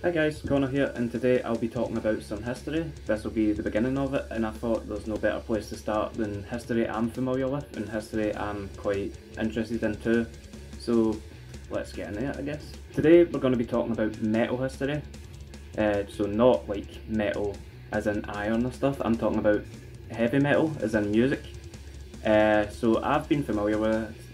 Hi guys, Connor here, and today I'll be talking about some history. This will be the beginning of it, and I thought there's no better place to start than history I'm familiar with, and history I'm quite interested in too. So let's get into it, I guess. Today we're going to be talking about metal history. So not like metal as in iron or stuff, I'm talking about heavy metal as in music. So I've been familiar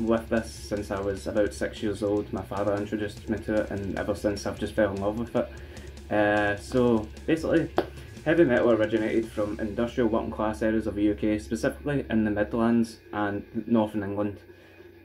with this since I was about 6 years old. My father introduced me to it, and ever since I've just fell in love with it. So basically, heavy metal originated from industrial working class areas of the UK, specifically in the Midlands and northern England.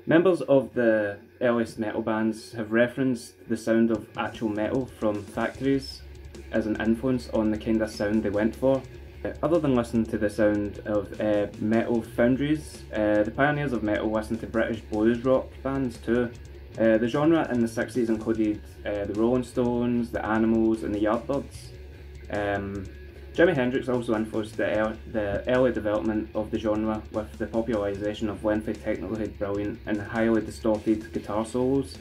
Members of the earliest metal bands have referenced the sound of actual metal from factories as an influence on the kind of sound they went for. Other than listening to the sound of metal foundries, the pioneers of metal listened to British blues rock bands too. The genre in the 60s included the Rolling Stones, the Animals and the Yardbirds. Jimi Hendrix also influenced the early development of the genre with the popularisation of lengthy, technically brilliant and highly distorted guitar solos,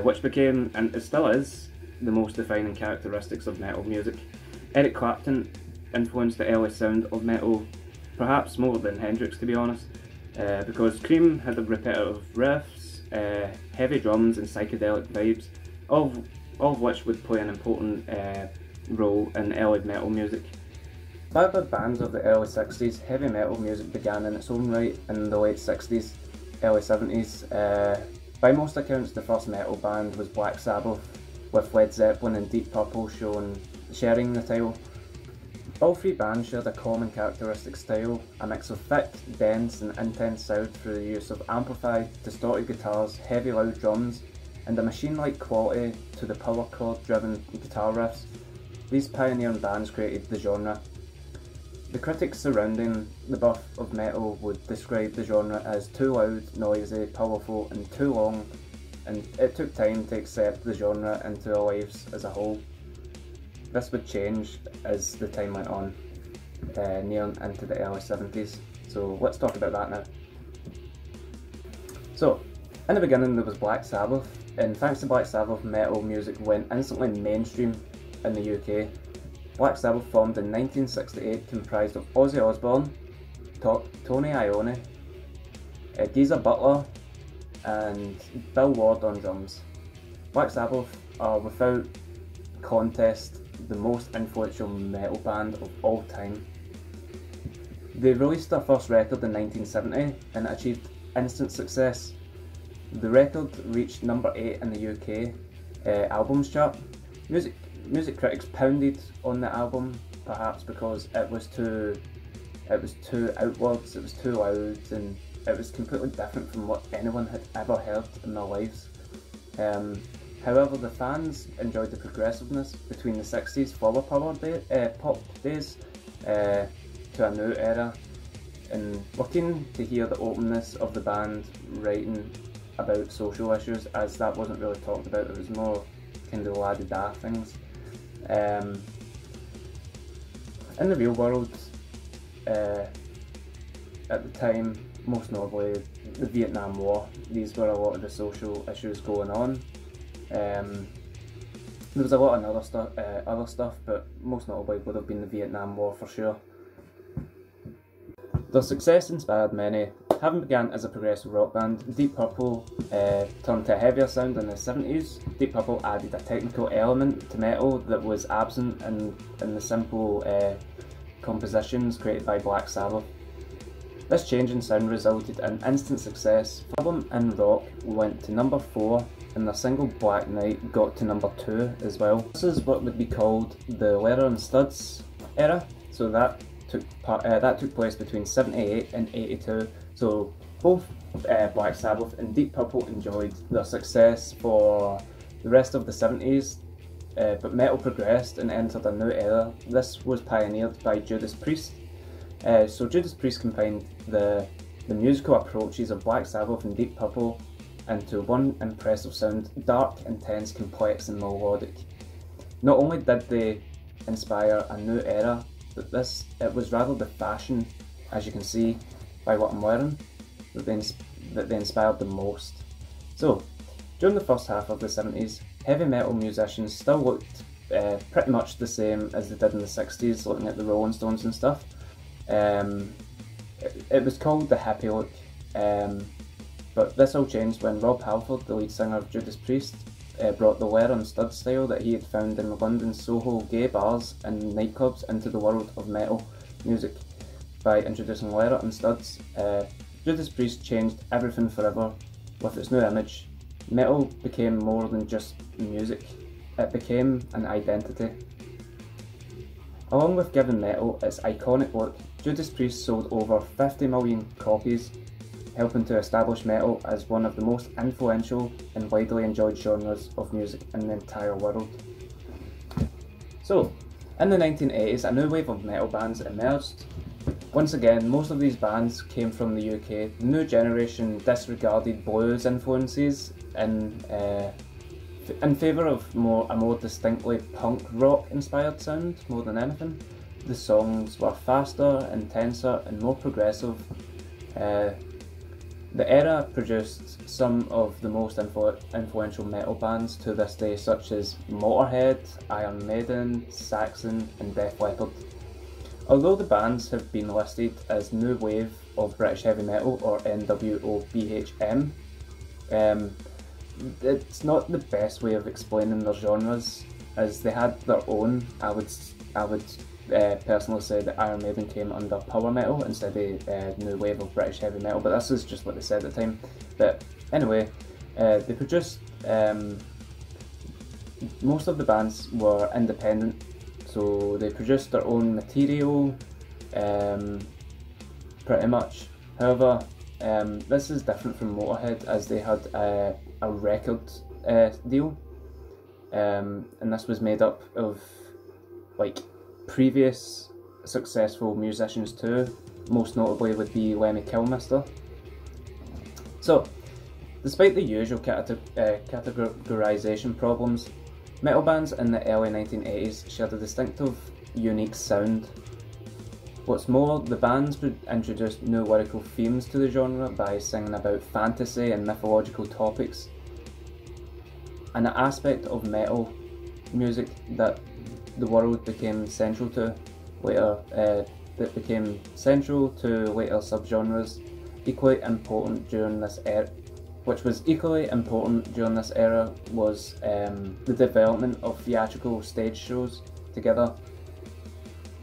which became, and it still is, the most defining characteristics of metal music. Eric Clapton influenced the early sound of metal, perhaps more than Hendrix to be honest, because Cream had repetitive riffs, heavy drums and psychedelic vibes, all of which would play an important role in early metal music. Like the bands of the early 60s, heavy metal music began in its own right in the late 60s, early 70s. By most accounts, the first metal band was Black Sabbath, with Led Zeppelin and Deep Purple sharing the title. All three bands shared a common characteristic style, a mix of thick, dense and intense sound through the use of amplified, distorted guitars, heavy loud drums, and a machine-like quality to the power chord-driven guitar riffs. These pioneering bands created the genre. The critics surrounding the birth of metal would describe the genre as too loud, noisy, powerful and too long, and it took time to accept the genre into our lives as a whole. This would change as the time went on, nearing into the early 70s. So let's talk about that now. So, in the beginning there was Black Sabbath, and thanks to Black Sabbath, metal music went instantly mainstream in the UK. Black Sabbath formed in 1968, comprised of Ozzy Osbourne, Tony Iommi, Geezer Butler and Bill Ward on drums. Black Sabbath are without contest the most influential metal band of all time. They released their first record in 1970 and achieved instant success. The record reached number 8 in the UK albums chart. Music critics pounded on the album, perhaps because it was too outwards, it was too loud, and it was completely different from what anyone had ever heard in their lives. However, the fans enjoyed the progressiveness between the 60s flower power pop days to a new era, and we're keen to hear the openness of the band writing about social issues, as that wasn't really talked about. It was more kind of la-di-da things. In the real world, at the time, most notably the Vietnam War, these were a lot of the social issues going on. There was a lot of other stuff, but most notably would have been the Vietnam War for sure. Their success inspired many. Having begun as a progressive rock band, Deep Purple turned to a heavier sound in the 70s. Deep Purple added a technical element to metal that was absent in the simple compositions created by Black Sabbath. This change in sound resulted in instant success. The album in rock went to number 4, and their single Black Knight got to number 2 as well. This is what would be called the Leather and Studs era, so that took place between 78 and 82. So both Black Sabbath and Deep Purple enjoyed their success for the rest of the 70s, but metal progressed and entered a new era. This was pioneered by Judas Priest. So Judas Priest combined the musical approaches of Black Sabbath and Deep Purple into one impressive sound: dark, intense, complex and melodic. Not only did they inspire a new era, but it was rather the fashion, as you can see by what I'm wearing, that they inspired the most. So, during the first half of the 70s, heavy metal musicians still looked pretty much the same as they did in the 60s, looking at the Rolling Stones and stuff. It was called the hippie look, but this all changed when Rob Halford, the lead singer of Judas Priest, brought the leather and stud style that he had found in London Soho gay bars and nightclubs into the world of metal music by introducing leather and studs. Judas Priest changed everything forever with its new image. Metal became more than just music, it became an identity. Along with giving metal its iconic look, Judas Priest sold over 50 million copies, helping to establish metal as one of the most influential and widely enjoyed genres of music in the entire world. So, in the 1980s, a new wave of metal bands emerged. Once again, most of these bands came from the UK. The new generation disregarded blues influences in favour of a more distinctly punk rock inspired sound more than anything. The songs were faster, intenser and more progressive. The era produced some of the most influential metal bands to this day, such as Motorhead, Iron Maiden, Saxon and Def Leppard. Although the bands have been listed as New Wave of British Heavy Metal, or NWOBHM, it's not the best way of explaining their genres, as they had their own. I would personally say that Iron Maiden came under power metal instead of New Wave of British Heavy Metal, but this is just what they said at the time. But anyway, they produced, most of the bands were independent, so they produced their own material, pretty much. However, this is different from Motorhead, as they had a record deal, and this was made up of like previous successful musicians too. Most notably would be Lemmy Kilmister. So, despite the usual categorization problems, metal bands in the early 1980s shared a distinctive, unique sound. What's more, the bands would introduce new lyrical themes to the genre by singing about fantasy and mythological topics, an aspect of metal music that the world became central to later, that became central to later subgenres, equally important during this era. Which was equally important during this era was the development of theatrical stage shows together.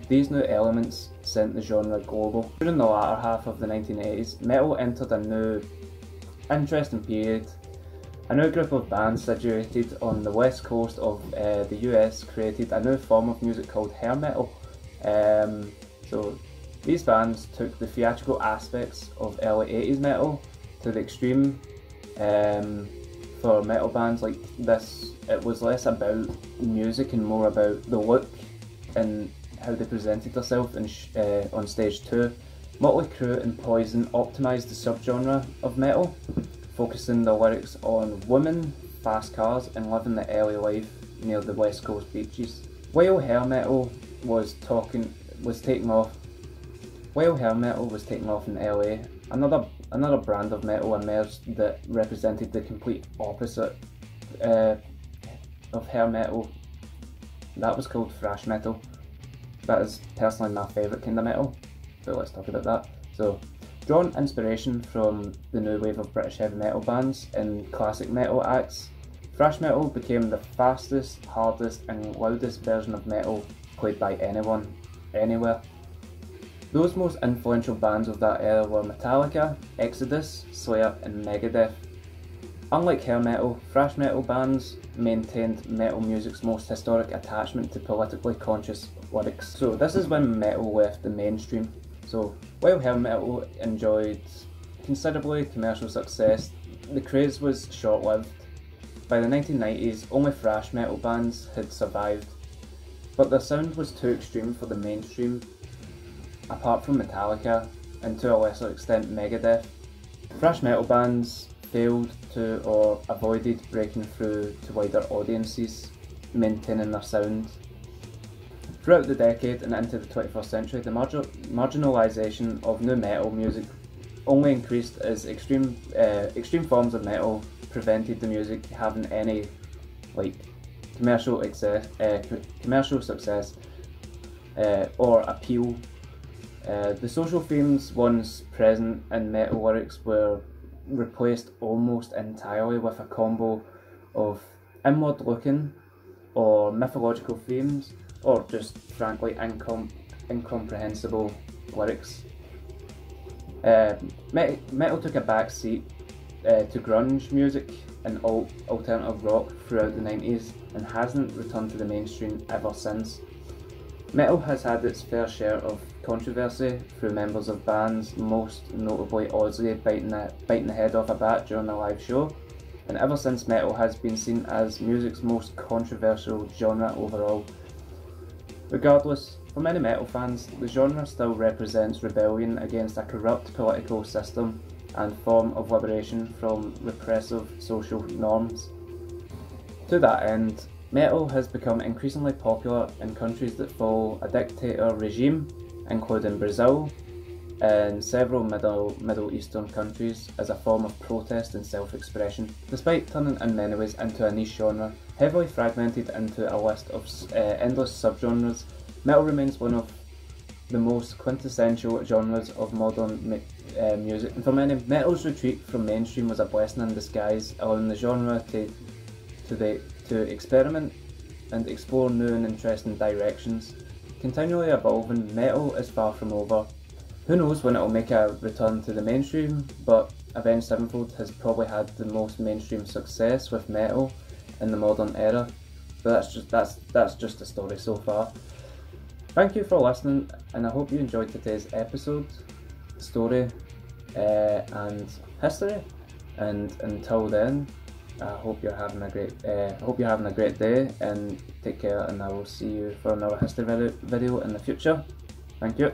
These new elements sent the genre global. During the latter half of the 1980s, metal entered a new, interesting period. A new group of bands situated on the west coast of the US created a new form of music called hair metal. So these bands took the theatrical aspects of early 80s metal to the extreme. For metal bands like this, it was less about music and more about the look and how they presented themselves on stage too. Motley Crue and Poison optimised the subgenre of metal, focusing the lyrics on women, fast cars and living the early life near the west coast beaches. While hair metal was taking off in LA, another brand of metal emerged that represented the complete opposite of hair metal. That was called thrash metal. That is personally my favourite kind of metal, so let's talk about that. So, drawing inspiration from the new wave of British heavy metal bands and classic metal acts, thrash metal became the fastest, hardest and loudest version of metal played by anyone, anywhere. Those most influential bands of that era were Metallica, Exodus, Slayer and Megadeth. Unlike hair metal, thrash metal bands maintained metal music's most historic attachment to politically conscious lyrics. So this is when metal left the mainstream. So while hair metal enjoyed considerably commercial success, the craze was short-lived. By the 1990s, only thrash metal bands had survived, but their sound was too extreme for the mainstream. Apart from Metallica, and to a lesser extent Megadeth, thrash metal bands failed to or avoided breaking through to wider audiences, maintaining their sound. Throughout the decade and into the 21st century, the marginalisation of new metal music only increased as extreme forms of metal prevented the music having any commercial success or appeal. The social themes once present in metal lyrics were replaced almost entirely with a combo of inward-looking or mythological themes, or just frankly incomprehensible lyrics. Metal took a back seat to grunge music and alternative rock throughout the 90s and hasn't returned to the mainstream ever since. Metal has had its fair share of controversy through members of bands, most notably Ozzy biting the head off a bat during a live show, and ever since metal has been seen as music's most controversial genre overall. Regardless, for many metal fans, the genre still represents rebellion against a corrupt political system and form of liberation from repressive social norms. To that end, metal has become increasingly popular in countries that follow a dictator regime, including Brazil and several Middle Eastern countries, as a form of protest and self-expression. Despite turning in many ways into a niche genre, heavily fragmented into a list of endless subgenres, metal remains one of the most quintessential genres of modern music, and for many, metal's retreat from mainstream was a blessing in disguise, allowing the genre to experiment and explore new and interesting directions. Continually evolving, metal is far from over. Who knows when it will make a return to the mainstream, but Avenged Sevenfold has probably had the most mainstream success with metal in the modern era. But that's just a story so far. Thank you for listening, and I hope you enjoyed today's episode, story, and history. And until then, I hope you're having a great day, and take care. And I will see you for another history video in the future. Thank you.